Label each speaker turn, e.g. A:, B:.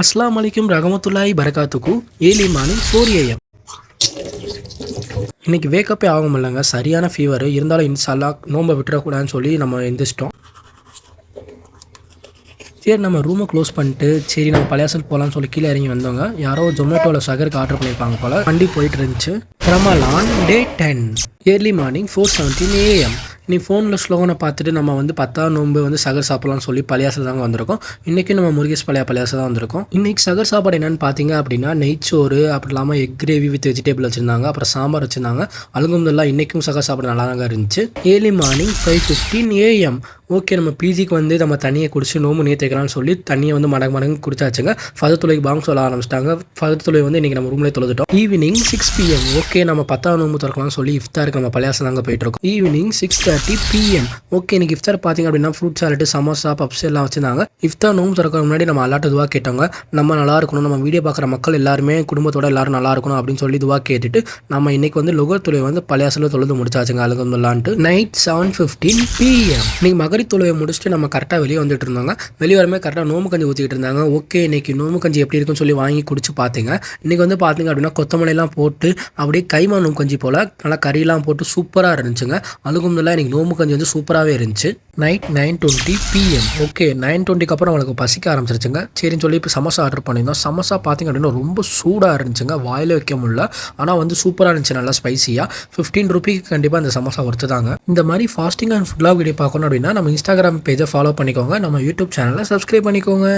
A: அஸ்ஸலாமு அலைக்கும் ரஹமத்துல்லாஹி பரகாத்துக்கு. Early morning 4 AM. இன்னைக்கு வேக்கப்பே ஆகும் இல்லைங்க, சரியான ஃபீவர் இருந்தாலும் இன்ஷால்லா நோன்பை விட்டுறக்கூடாதுன்னு சொல்லி நம்ம எந்திரிச்சிட்டோம். சரி, நம்ம ரூமை க்ளோஸ் பண்ணிட்டு சரி நம்ம பழையாசல் போகலான்னு சொல்லி கீழே இறங்கி வந்தவங்க யாரோ ஜொமேட்டோவில் சகருக்கு ஆர்டர் பண்ணியிருப்பாங்க போல். வண்டி போயிட்டு இருந்துச்சு. ரமலான் டே 10 ஏர்லி மார்னிங் 4:17 AM. நீ ஃபோனில் ஸ்லோகனை பார்த்துட்டு நம்ம வந்து 10ஆம் நோன்பு வந்து சகர் சாப்பிட்லான்னு சொல்லி பழையாசல் தாங்க வந்திருக்கோம். இன்றைக்கி நம்ம முருகேஷ் பழையாசல் தான் வந்திருக்கோம். இன்றைக்கி சகர் சாப்பாடு என்னென்னு பார்த்தீங்க அப்படின்னா நெய்ச்சோறு, அப்படி இல்லாமல் எக் கிரேவி வித் வெஜிடபிள் வச்சுருந்தாங்க, அப்புறம் சாம்பார் வச்சுருந்தாங்க. அல்ஹம்துலில்லாஹ் இன்றைக்கும் சகர் சாப்பாடு நல்லா தாங்க இருந்துச்சு. Early morning 5:15 AM. ஓகே, நம்ம பிஜிக்கு வந்து நம்ம தண்ணியை குடிச்சு நோம்பு நீர்த்திக்கலாம்னு சொல்லி தண்ணியை வந்து மடங்கு குடிச்சாச்சுங்க. ஃபஜர் தொழுகைக்கு பாங்க சொல்ல ஆரம்பிச்சிட்டாங்க. ஃபஜர் தொழுகை வந்து இன்றைக்கி நம்ம ரூம்லேயே தொழுதுட்டோம். Evening 6 PM. ஓகே, நம்ம 10ஆம் நோம்பு திறக்கலாம்னு சொல்லி இஃப்தாருக்கு நம்ம பழையாசல் தாங்க போயிட்டுருக்கோம். Evening 6:30 PM. ஓகே, இன்றைக்கி இஃப்தார் பார்த்தீங்க அப்படின்னா ஃப்ரூட் சாலட்டு, சமோசா, பப்ஸ் எல்லாம் வச்சுருந்தாங்க. இஃப்தார் நோம்பு திறக்க முன்னாடி நம்ம அல்லாட்ட துவா கேட்டோங்க. நம்ம நல்லா இருக்கணும், நம்ம வீடியோ பார்க்குற மக்கள் எல்லாருமே குடும்பத்தோட எல்லாரும் நல்லா இருக்கணும் அப்படின்னு சொல்லி துவா கேட்டுட்டு நம்ம இன்றைக்கி வந்து லுகர் தொழுகை வந்து பழையாசலில் தொழுது முடிச்சாச்சுங்க. அல்ஹம்துலில்லாஹ்ன்ட்டு. Night 7:15 PM. இன்றைக்கி மகரிப் தொழுகை முடிச்சுட்டு நம்ம கரெக்டாக வெளியே வந்துட்டு இருந்தாங்க. வெளியே வரமே கரெக்டாக நோம்பு கஞ்சி ஊற்றிக்கிட்டு இருந்தாங்க. ஓகே, இன்றைக்கி நோம்பு கஞ்சி எப்படி இருக்குன்னு சொல்லி வாங்கி குடிச்சு பார்த்தீங்க. இன்றைக்கி வந்து பார்த்தீங்க அப்படின்னா கொத்தமல்லிலாம் போட்டு அப்படியே கைமா நோம்பு கஞ்சி போல் நல்லா கறியெல்லாம் போட்டு சூப்பராக இருந்துச்சுங்க. அல்ஹம்துலில்லாஹ் இன்றைக்கி நோம்பு கஞ்சி வந்து சூப்பராகவே இருந்துச்சு. Night 9:20 PM. ஓகே, 9:20க்கு அப்புறம் அவங்களுக்கு பசிக்க ஆரம்பிச்சிருச்சுங்க. சரின்னு சொல்லி இப்போ சமோசா ஆர்டர் பண்ணியிருந்தோம். சமோசா பார்த்திங்க அப்படின்னா ரொம்ப சூடாக இருந்துச்சுங்க, வாயில் வைக்க முடியல. ஆனால் வந்து சூப்பராக இருந்துச்சு, நல்லா ஸ்பைசியாக. 15 ரூபீக்கு கண்டிப்பாக இந்த சமோசா ஒருத்துதாங்க. இந்த மாதிரி fasting and food vlog video பார்க்கணும் அப்படின்னா நம்ம இன்ஸ்டாகிராம் பேஜை ஃபாலோ பண்ணிக்கோங்க, நம்ம யூடியூப் சேனலை சப்ஸ்கிரைப் பண்ணிக்கோங்க.